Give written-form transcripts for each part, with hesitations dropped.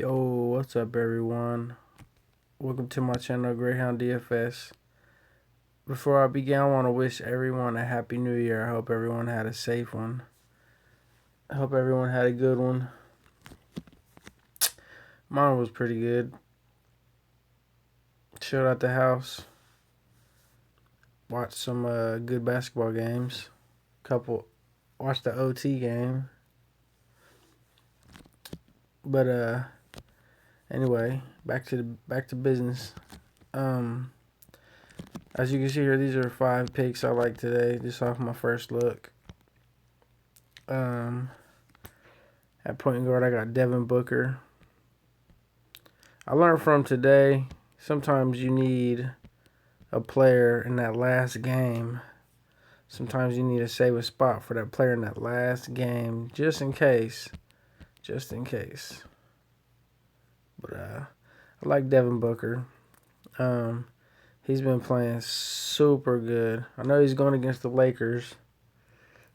Yo, what's up, everyone? Welcome to my channel, Greyhound DFS. Before I begin, I want to wish everyone a happy new year. I hope everyone had a safe one. I hope everyone had a good one. Mine was pretty good. Chilled at the house. Watched some good basketball games. Watched the OT game. But anyway, back to business. Um, as you can see here, these are 5 picks I like today, just off my first look. At point guard, I got Devin Booker. I learned from today, sometimes you need a player in that last game. Sometimes you need to save a spot for that player in that last game, just in case. Just in case. But I like Devin Booker. He's been playing super good. I know he's going against the Lakers,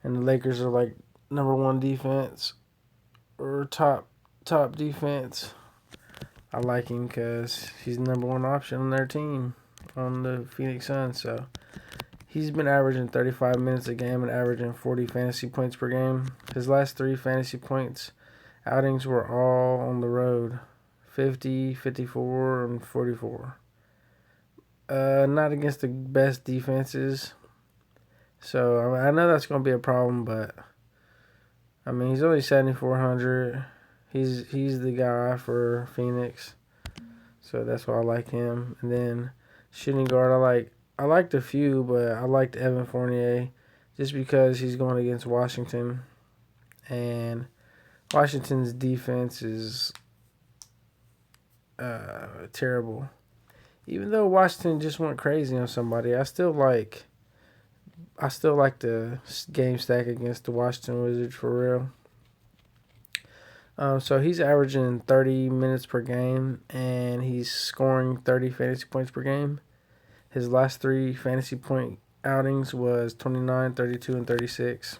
and the Lakers are like number 1 defense or top defense. I like him because he's the number 1 option on their team, on the Phoenix Suns. So he's been averaging 35 minutes a game and averaging 40 fantasy points per game. His last 3 fantasy points outings were all on the road: 50, 54, and 44. Not against the best defenses. So I know that's going to be a problem, but I mean, he's only 7,400. He's the guy for Phoenix, so that's why I like him. And then shooting guard, I liked a few, but I liked Evan Fournier just because he's going against Washington, and Washington's defense is terrible. Even though Washington just went crazy on somebody, I still like the game stack against the Washington Wizards for real. So he's averaging 30 minutes per game, and he's scoring 30 fantasy points per game. His last 3 fantasy point outings was 29, 32, and 36.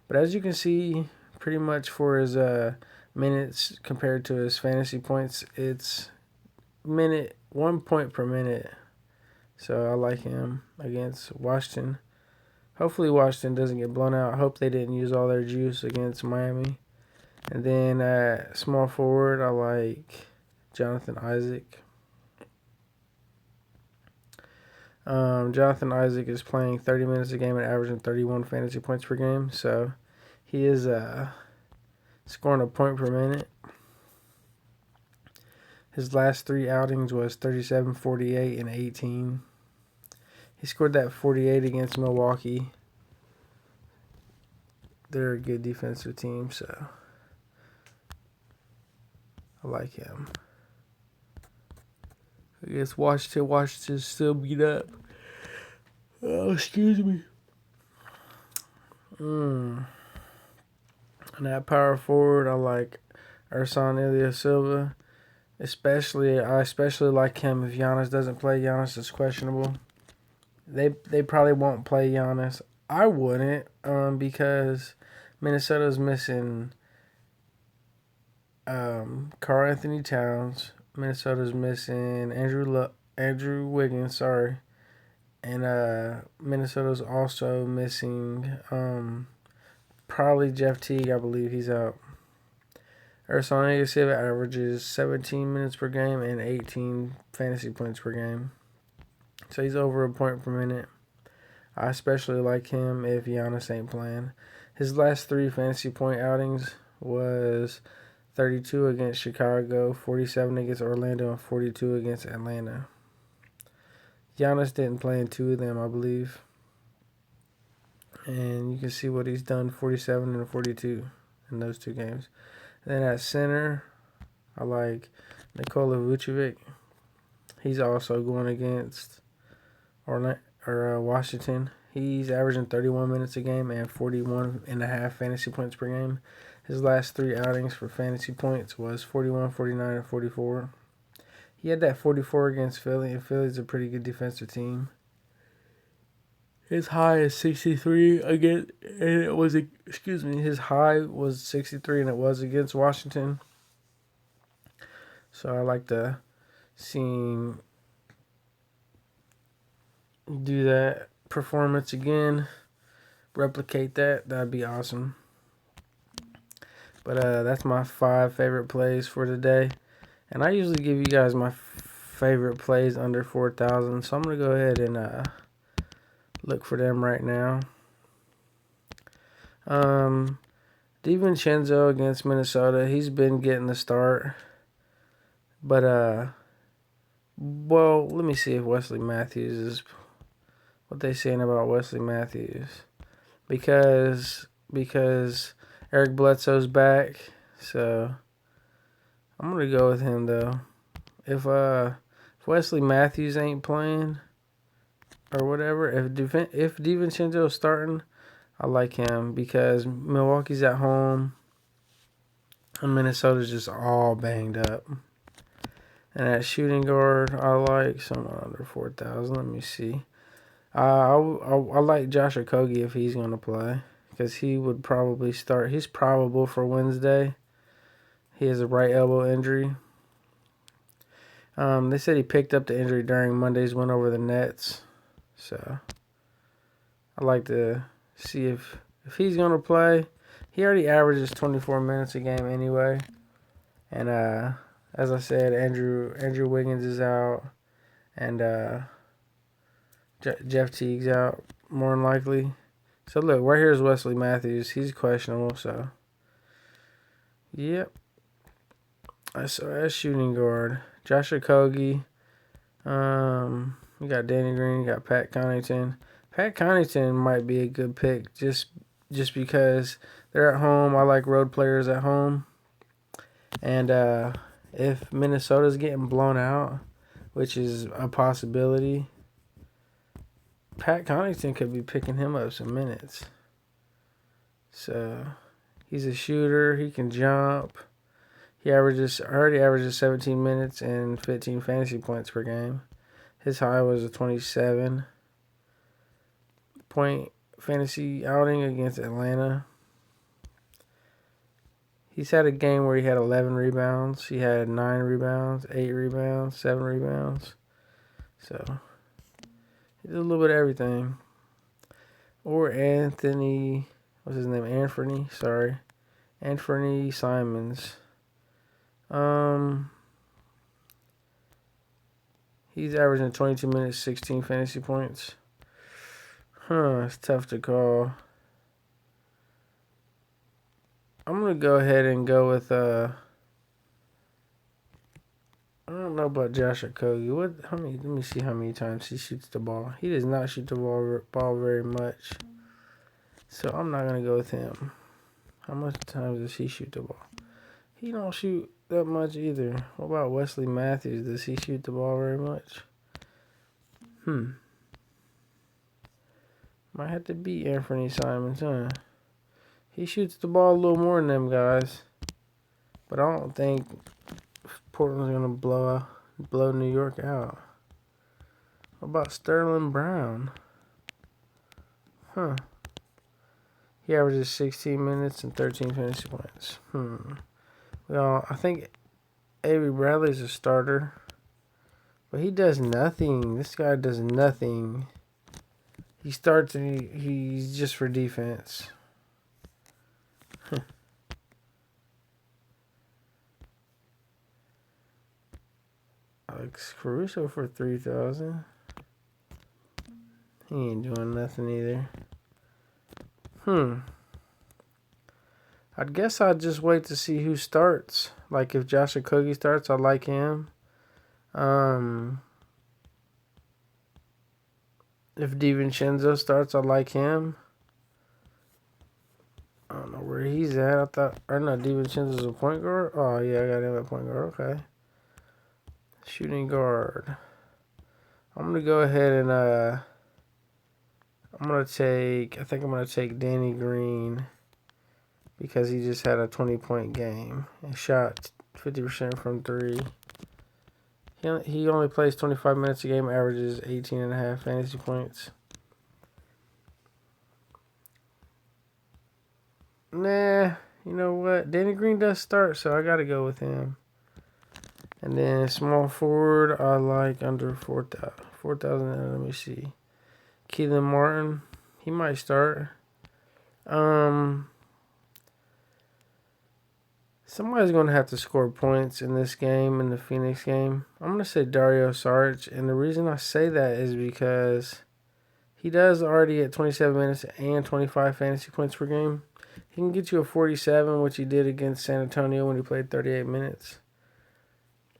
But as you can see, pretty much for his minutes compared to his fantasy points, it's 1 point per minute. So I like him against Washington. Hopefully Washington doesn't get blown out. I hope they didn't use all their juice against Miami. And then at small forward, I like Jonathan Isaac. Jonathan Isaac is playing 30 minutes a game and averaging 31 fantasy points per game. So he is scoring a point per minute. His last 3 outings was 37, 48, and 18. He scored that 48 against Milwaukee. They're a good defensive team, so I like him. I guess Washington still beat up. Oh, excuse me. And at power forward, I like Ersan Ilyasova. I especially like him if Giannis doesn't play. Giannis is questionable. They probably won't play Giannis. I wouldn't, because Minnesota's missing Karl Anthony Towns. Minnesota's missing Andrew Wiggins, sorry. And Minnesota's also missing probably Jeff Teague. I believe he's out. Ersan Ilyasova averages 17 minutes per game and 18 fantasy points per game. So he's over a point per minute. I especially like him if Giannis ain't playing. His last 3 fantasy point outings was 32 against Chicago, 47 against Orlando, and 42 against Atlanta. Giannis didn't play in 2 of them, I believe. And you can see what he's done, 47 and 42 in those 2 games. Then at center, I like Nikola Vucevic. He's also going against Washington. He's averaging 31 minutes a game and 41.5 fantasy points per game. His last 3 outings for fantasy points was 41, 49, and 44. He had that 44 against Philly, and Philly's a pretty good defensive team. His high is 63 again, and his high was 63, and it was against Washington. So I like to see him do that performance again, replicate that. That'd be awesome. But that's my 5 favorite plays for today. And I usually give you guys my favorite plays under 4,000. So I'm going to go ahead and look for them right now. DiVincenzo against Minnesota. He's been getting the start. But, well, let me see if Wesley Matthews is... What they saying about Wesley Matthews. Because Eric Bledsoe's back. So I'm going to go with him, though. If Wesley Matthews ain't playing or whatever, if DiVincenzo's starting, I like him because Milwaukee's at home and Minnesota's just all banged up. And at shooting guard, I like someone under 4,000. Let me see. I like Josh Okogie if he's going to play because he would probably start. He's probable for Wednesday. He has a right elbow injury. They said he picked up the injury during Monday's win over the Nets. So I'd like to see if he's going to play. He already averages 24 minutes a game anyway. And as I said, Andrew Wiggins is out. And Jeff Teague's out, more than likely. So look, right here is Wesley Matthews. He's questionable, so. Yep. So that's shooting guard. Josh Okogie. You got Danny Green. You got Pat Connaughton. Pat Connaughton might be a good pick just because they're at home. I like road players at home. And if Minnesota's getting blown out, which is a possibility, Pat Connaughton could be picking him up some minutes. So he's a shooter. He can jump. He already averages 17 minutes and 15 fantasy points per game. His high was a 27-point fantasy outing against Atlanta. He's had a game where he had 11 rebounds. He had 9 rebounds, 8 rebounds, 7 rebounds. So he did a little bit of everything. Or Anthony Simons. He's averaging 22 minutes, 16 fantasy points. It's tough to call. I'm going to go ahead and go with, I don't know about Josh Okogie. Let me see how many times he shoots the ball. He does not shoot the ball very much. So I'm not going to go with him. How much times does he shoot the ball? He don't shoot that much either. What about Wesley Matthews? Does he shoot the ball very much? Might have to beat Anthony Simons, huh? He shoots the ball a little more than them guys. But I don't think Portland's going to blow New York out. What about Sterling Brown? He averages 16 minutes and 13 fantasy points. Well, I think Avery Bradley's a starter. But he does nothing. This guy does nothing. He starts and he's just for defense. Alex Caruso for 3,000. He ain't doing nothing either. I'd guess I'd just wait to see who starts. Like if Josh Okogie starts, I like him. If DiVincenzo starts, I like him. I don't know where he's at. DiVincenzo's a point guard. Oh yeah, I got him at point guard. Okay. Shooting guard. I'm gonna go ahead and I think I'm gonna take Danny Green because he just had a 20-point game and shot 50% from 3. He only plays 25 minutes a game, averages 18.5 fantasy points. Nah, you know what? Danny Green does start, so I gotta go with him. And then small forward, I like under 4,000. 4,000. Let me see. Keelan Martin, he might start. Somebody's going to have to score points in this game, in the Phoenix game. I'm going to say Dario Saric, and the reason I say that is because he does already get 27 minutes and 25 fantasy points per game. He can get you a 47, which he did against San Antonio when he played 38 minutes.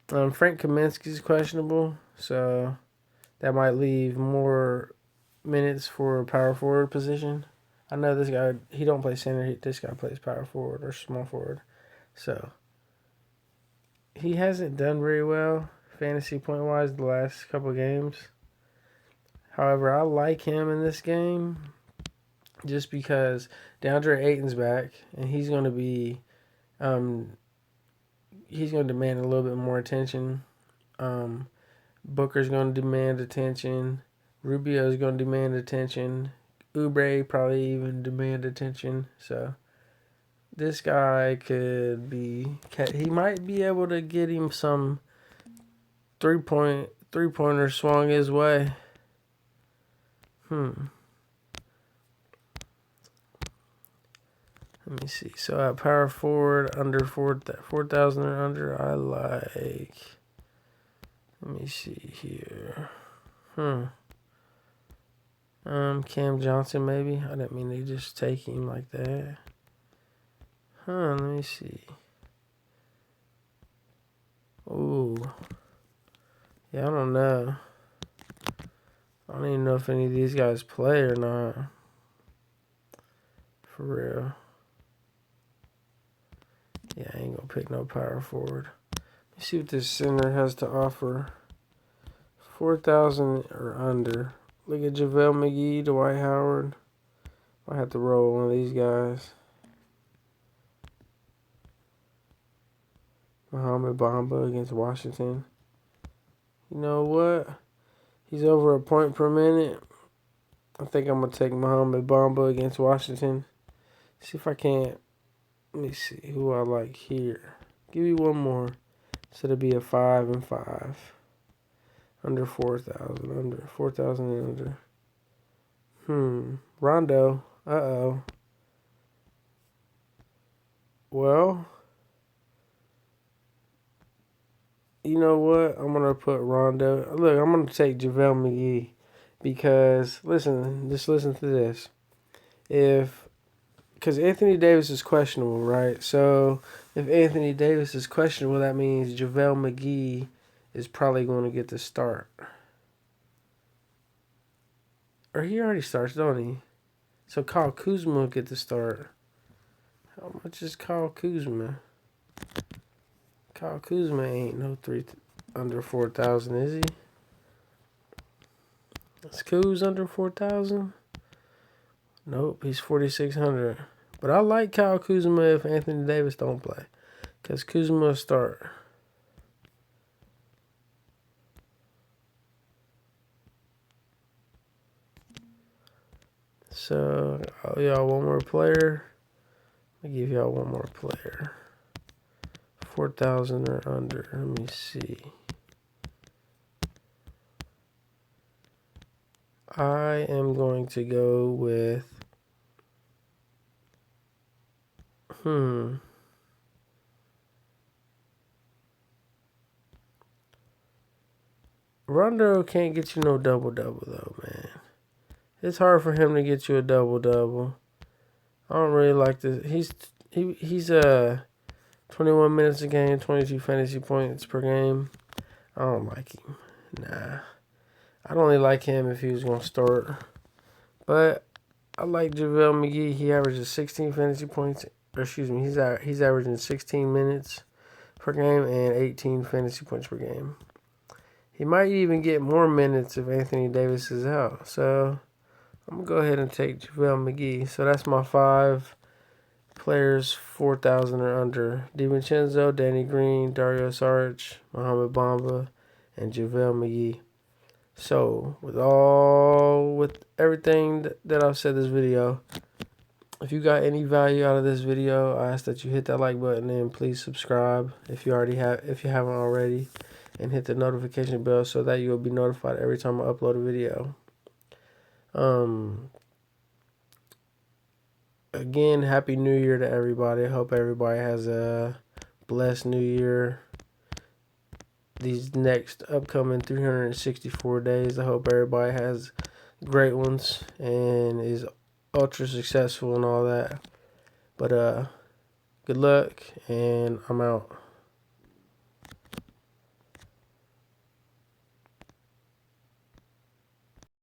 Frank Kaminsky's questionable, so that might leave more minutes for a power forward position. I know this guy, he don't play center. This guy plays power forward or small forward. So he hasn't done very well fantasy point-wise the last couple of games. However, I like him in this game just because DeAndre Ayton's back, and he's going to be he's going to demand a little bit more attention. Booker's going to demand attention. Rubio's going to demand attention. Oubre probably even demand attention. So this guy could be, he might be able to get him some three-pointer swung his way. Let me see. So at power forward, under 4,000 or under, I like. Let me see here. Cam Johnson maybe. I didn't mean to just take him like that. Let me see. Ooh. Yeah, I don't know. I don't even know if any of these guys play or not. For real. Yeah, I ain't gonna pick no power forward. Let's see what this center has to offer. 4,000 or under. Look at JaVale McGee, Dwight Howard. Might have to roll one of these guys. Mohamed Bamba against Washington. You know what? He's over a point per minute. I think I'm going to take Mohamed Bamba against Washington. See if I can't. Let me see who I like here. Give me one more. So it'll be a 5 and 5. Under 4,000. Under 4,000 and under. Rondo. Uh-oh. Well, you know what? I'm going to put Rondo. Look, I'm going to take JaVale McGee because, just listen to this. Because Anthony Davis is questionable, right? So if Anthony Davis is questionable, that means JaVale McGee is probably going to get the start. Or he already starts, don't he? So Kyle Kuzma will get the start. How much is Kyle Kuzma? Kyle Kuzma ain't no under 4,000, is he? Is Kuz under 4,000? Nope, he's 4,600. But I like Kyle Kuzma if Anthony Davis don't play. Because Kuzma will start. So, y'all one more player. I'll give y'all one more player. 4,000 or under. Let me see. I am going to go with Rondo can't get you no double-double though, man. It's hard for him to get you a double-double. I don't really like this. He's 21 minutes a game, 22 fantasy points per game. I don't like him. Nah. I'd only like him if he was going to start. But I like JaVale McGee. He averages 16 fantasy points. Or excuse me, he's averaging 16 minutes per game and 18 fantasy points per game. He might even get more minutes if Anthony Davis is out. So I'm going to go ahead and take JaVale McGee. So that's my 5 players, 4,000 or under. DiVincenzo, Danny Green, Dario Saric, Mohamed Bamba, and JaVale McGee. So with everything that I've said this video, If you got any value out of this video, I ask that you hit that like button and please subscribe if you haven't already, and hit the notification bell so that you'll be notified every time I upload a video. Again, Happy New Year to everybody. I hope everybody has a blessed New Year. These next upcoming 364 days, I hope everybody has great ones and is ultra successful and all that. But good luck, and I'm out.